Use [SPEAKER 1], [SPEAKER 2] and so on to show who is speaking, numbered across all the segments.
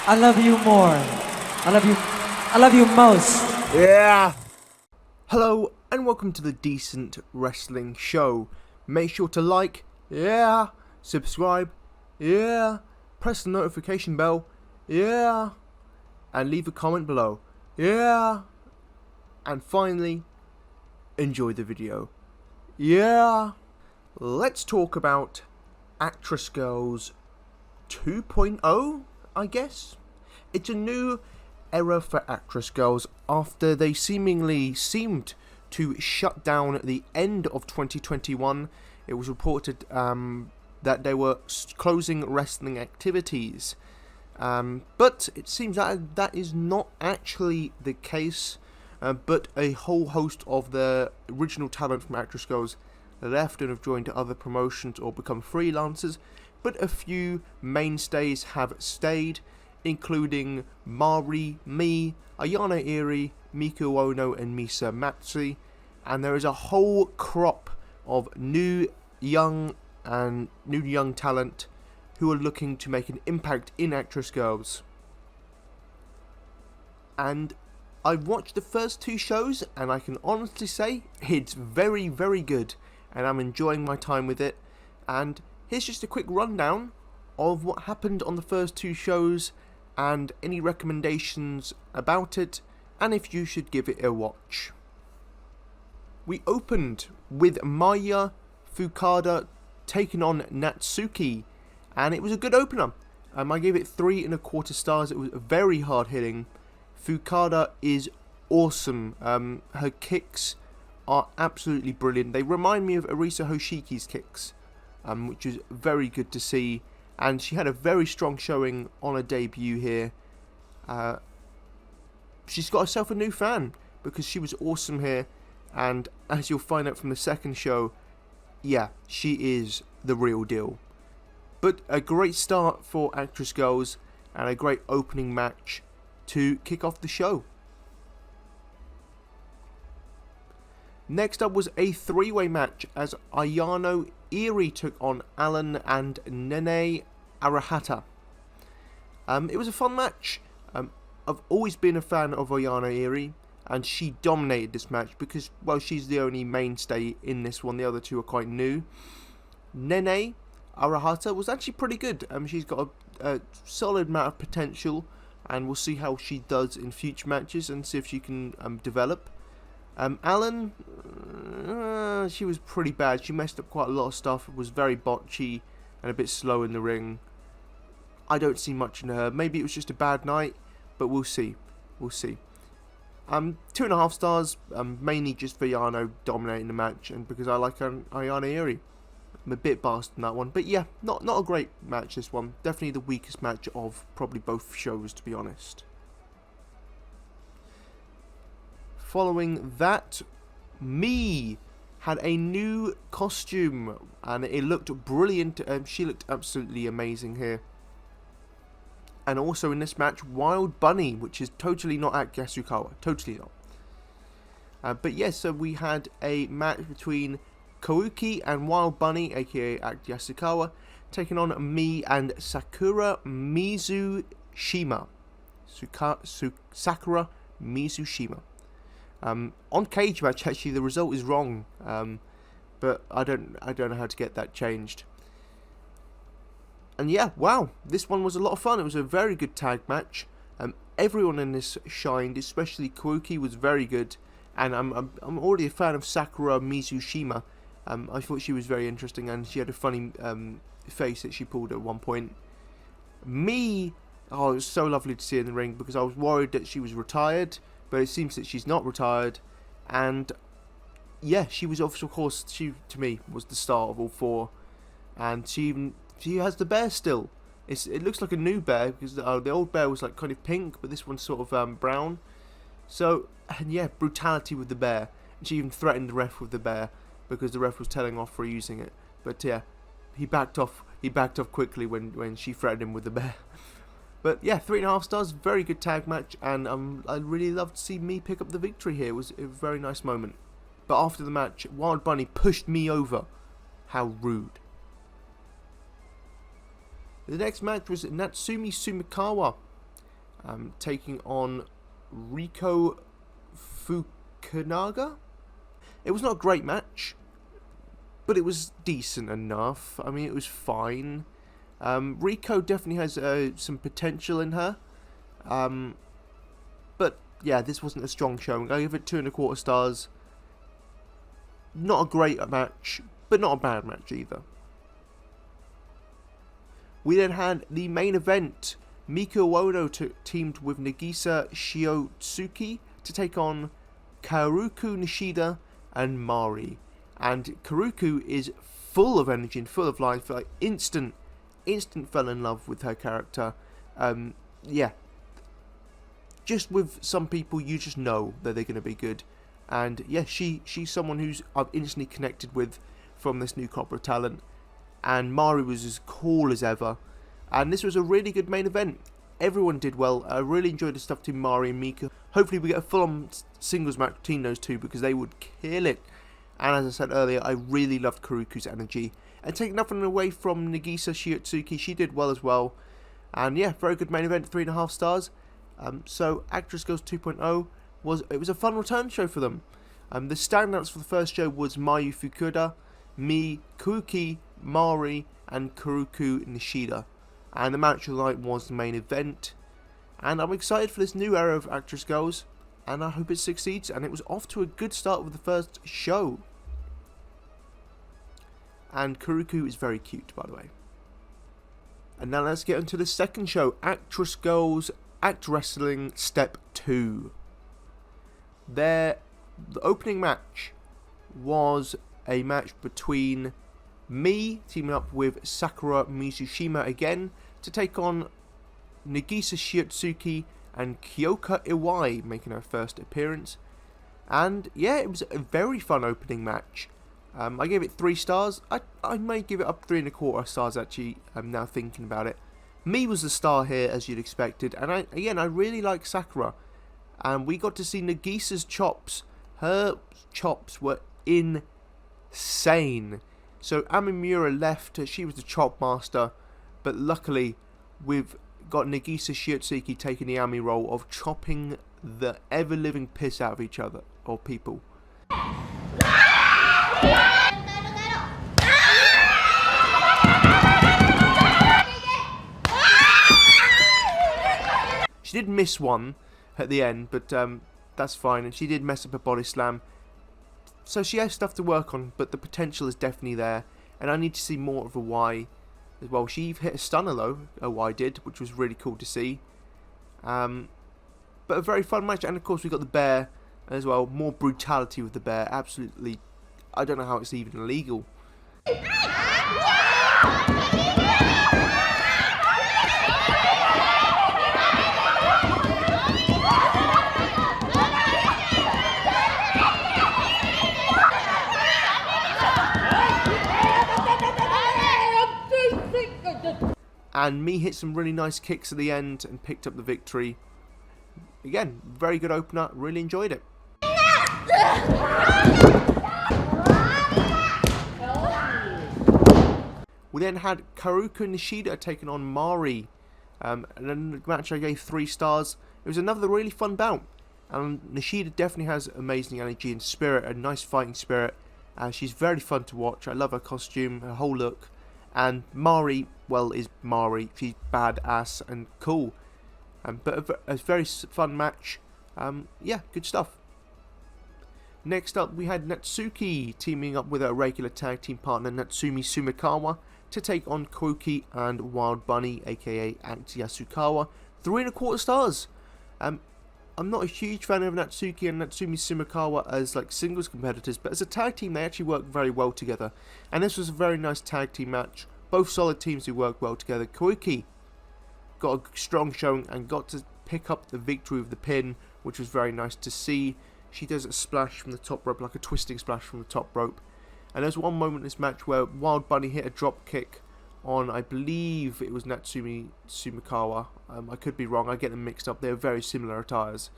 [SPEAKER 1] I love you more. I love you most.
[SPEAKER 2] Yeah! Hello and welcome to the Decent Wrestling Show. Make sure to like, yeah, subscribe, yeah, press the notification bell, yeah, and leave a comment below, yeah, and finally, enjoy the video, yeah. Let's talk about Actress Girls 2.0, I guess. It's a new era for Actress Girls after they seemed to shut down at the end of 2021. It was reported that they were closing wrestling activities. But it seems that is not actually the case. But a whole host of the original talent from Actress Girls left and have joined other promotions or become freelancers. But a few mainstays have stayed, including Mari, Mi, Ayana Iri, Miku Ono and Misa Matsui, and there is a whole crop of new young talent who are looking to make an impact in Actress Girls. And I've watched the first two shows and I can honestly say it's very, very good and I'm enjoying my time with it. And here's just a quick rundown of what happened on the first two shows and any recommendations about it, and if you should give it a watch. We opened with Maya Fukada taking on Natsuki, and it was a good opener. I gave it 3.25 stars. It was very hard hitting. Fukada is awesome. Her kicks are absolutely brilliant. They remind me of Arisa Hoshiki's kicks, which is very good to see. And she had a very strong showing on her debut here. She's got herself a new fan because she was awesome here. And as you'll find out from the second show, yeah, she is the real deal. But a great start for Actress Girls and a great opening match to kick off the show. Next up was a three-way match as Ayano Iri took on Alan and Nene Arahata. It was a fun match. I've always been a fan of Ayano Iri, and she dominated this match because, well, she's the only mainstay in this one. The other two are quite new. Nene Arahata was actually pretty good. She's got a solid amount of potential, and we'll see how she does in future matches and see if she can develop. Alan, she was pretty bad. She messed up quite a lot of stuff. It was very botchy and a bit slow in the ring. I don't see much in her. Maybe it was just a bad night, but we'll see. We'll see. 2.5 stars, mainly just for Yano dominating the match, and because I like Ayana Iri. I'm a bit biased in that one, but yeah, not a great match this one. Definitely the weakest match of probably both shows, to be honest. Following that, Mi had a new costume and it looked brilliant. She looked absolutely amazing here. And also in this match, Wild Bunny, which is totally not at Yasukawa. Totally not. But yes, so we had a match between Kouki and Wild Bunny, aka at Yasukawa, taking on Mi and Sakura Mizushima. Sakura Mizushima. On cage match, actually, the result is wrong, but I don't know how to get that changed. And yeah, wow, this one was a lot of fun. It was a very good tag match. Everyone in this shined, especially Kouki was very good, and I'm already a fan of Sakura Mizushima. I thought she was very interesting, and she had a funny face that she pulled at one point. Mi, oh, it was so lovely to see her in the ring because I was worried that she was retired. But it seems that she's not retired, and yeah, she was of course, she to me was the star of all four, and she has the bear still. It looks like a new bear because the old bear was like kind of pink, but this one's sort of brown. So and yeah, brutality with the bear. And she even threatened the ref with the bear because the ref was telling off for using it. But yeah, he backed off. He backed off quickly when she threatened him with the bear. But yeah, 3.5 stars, very good tag match, and I really loved to see Mi pick up the victory here. It was a very nice moment. But after the match, Wild Bunny pushed Mi over. How rude. The next match was Natsumi Sumikawa taking on Riko Fukunaga. It was not a great match, but it was decent enough. I mean, it was fine. Riko definitely has some potential in her. But yeah, this wasn't a strong showing. I give it 2.25 stars. Not a great match, but not a bad match either. We then had the main event. Miku Ono teamed with Nagisa Shiotsuki to take on Karuku Nishida and Mari. And Karuku is full of energy and full of life. Like instant fell in love with her character. Yeah. Just with some people, you just know that they're going to be good. And yeah, she's someone who's I've instantly connected with from this new crop of talent. And Mari was as cool as ever. And this was a really good main event. Everyone did well. I really enjoyed the stuff between Mari and Mika. Hopefully we get a full-on singles match between those two, because they would kill it. And as I said earlier, I really loved Karuku's energy. And take nothing away from Nagisa Shiotsuki, she did well as well. And yeah, very good main event, 3.5 stars. So Actress Girls 2.0 was a fun return show for them. The standouts for the first show was Mayu Fukuda, Mi, Kuki, Mari, and Karuku Nishida. And the match of the night was the main event. And I'm excited for this new era of Actress Girls, and I hope it succeeds. And it was off to a good start with the first show. And Karuku is very cute, by the way. And now let's get into the second show, Actress Girls Act Wrestling Step 2. The opening match was a match between Mi teaming up with Sakura Mizushima again to take on Nagisa Shiotsuki and Kyoka Iwai, making her first appearance. And yeah, it was a very fun opening match. I gave it 3 stars. I may give it up 3.25 stars actually. I'm now thinking about it. Mi was the star here, as you'd expected, and I really like Sakura. And we got to see Nagisa's chops. Her chops were insane. So Amimura left. She was the chop master, but luckily we've got Nagisa Shiotsuki taking the Ami role of chopping the ever-living piss out of each other, or people. She did miss one at the end, but that's fine, and she did mess up a body slam. So she has stuff to work on, but the potential is definitely there, and I need to see more of a Y as well. She hit a stunner though, a Y did, which was really cool to see. But a very fun match, and of course we got the bear as well. More brutality with the bear, absolutely. I don't know how it's even illegal. And Mi hit some really nice kicks at the end and picked up the victory. Again, very good opener, really enjoyed it. We then had Karuku Nishida taking on Mari. And then the match I gave 3 stars. It was another really fun bout. And Nishida definitely has amazing energy and spirit, a nice fighting spirit. She's very fun to watch. I love her costume, her whole look. And Mari, well, is Mari. She's badass and cool. But a very fun match. Yeah, good stuff. Next up, we had Natsuki teaming up with her regular tag team partner Natsumi Sumikawa to take on Koki and Wild Bunny, aka Act Yasukawa. 3.25 stars. I'm not a huge fan of Natsuki and Natsumi Sumikawa as like singles competitors, but as a tag team they actually work very well together. And this was a very nice tag team match. Both solid teams who work well together. Koiki got a strong showing and got to pick up the victory with the pin, which was very nice to see. She does a splash from the top rope, like a twisting splash from the top rope. And there's one moment in this match where Wild Bunny hit a drop kick on, I believe it was Natsumi Sumikawa. I could be wrong, I get them mixed up. They're very similar attires.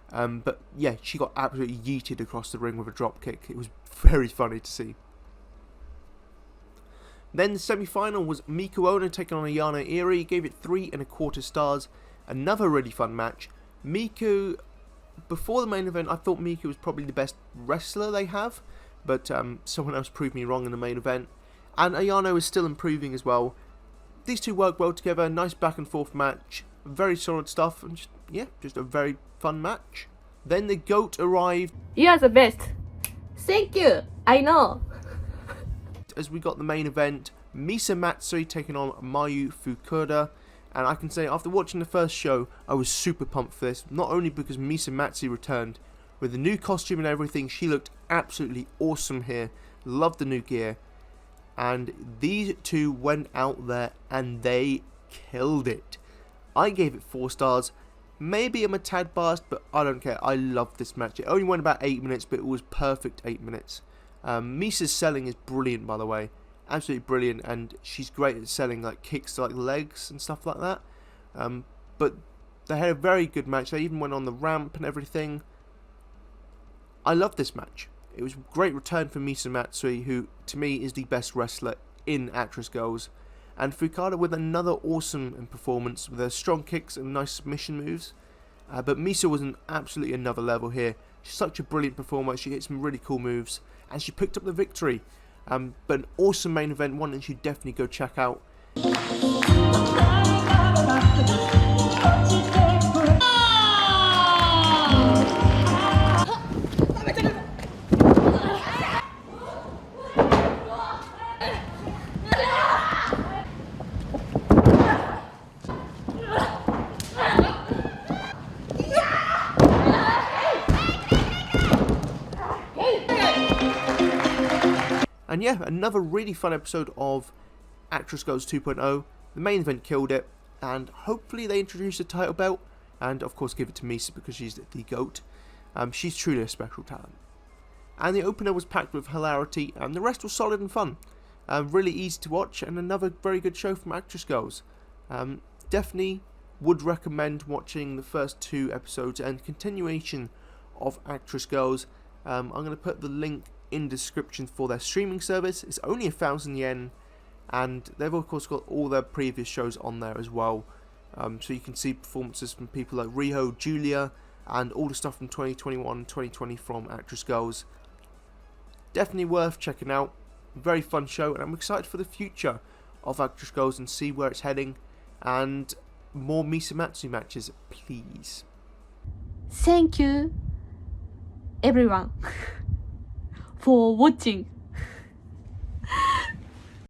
[SPEAKER 2] But yeah, she got absolutely yeeted across the ring with a drop kick. It was very funny to see. Then the semi-final was Miku Ono taking on Ayano Iri. Gave it 3.25 stars. Another really fun match. Miku, before the main event, I thought Miku was probably the best wrestler they have, but someone else proved me wrong in the main event. And Ayano is still improving as well. These two work well together, nice back and forth match, very solid stuff, and just a very fun match. Then the GOAT arrived.
[SPEAKER 3] You are the best. Thank you. I know.
[SPEAKER 2] As we got the main event, Misa Matsui taking on Mayu Fukuda. And I can say, after watching the first show, I was super pumped for this. Not only because Misa Matsui returned, with the new costume and everything, she looked absolutely awesome here. Loved the new gear. And these two went out there and they killed it. I gave it 4 stars. Maybe I'm a tad biased, but I don't care. I loved this match. It only went about 8 minutes, but it was perfect 8 minutes. Misa's selling is brilliant, by the way. Absolutely brilliant, and she's great at selling like kicks to like legs and stuff like that. But they had a very good match. They even went on the ramp and everything. I loved this match. It was a great return for Misa Matsui, who to me is the best wrestler in Actress Girls. And Fukuda with another awesome performance with her strong kicks and nice submission moves. But Misa was absolutely another level here. She's such a brilliant performer. She hit some really cool moves, and she picked up the victory. But an awesome main event, one that you should definitely go check out. And yeah, another really fun episode of Actress Girls 2.0. The main event killed it, and hopefully they introduce a title belt, and of course give it to Misa because she's the GOAT. She's truly a special talent. And the opener was packed with hilarity, and the rest was solid and fun. Really easy to watch, and another very good show from Actress Girls. Definitely would recommend watching the first 2 episodes and continuation of Actress Girls. I'm going to put the link in description for their streaming service. It's only 1,000 yen, and they've of course got all their previous shows on there as well. So you can see performances from people like Riho, Julia, and all the stuff from 2021 and 2020 from Actress Girls. Definitely worth checking out. Very fun show, and I'm excited for the future of Actress Girls and see where it's heading. And more Misa Matsui matches, please.
[SPEAKER 3] Thank you, everyone, for watching.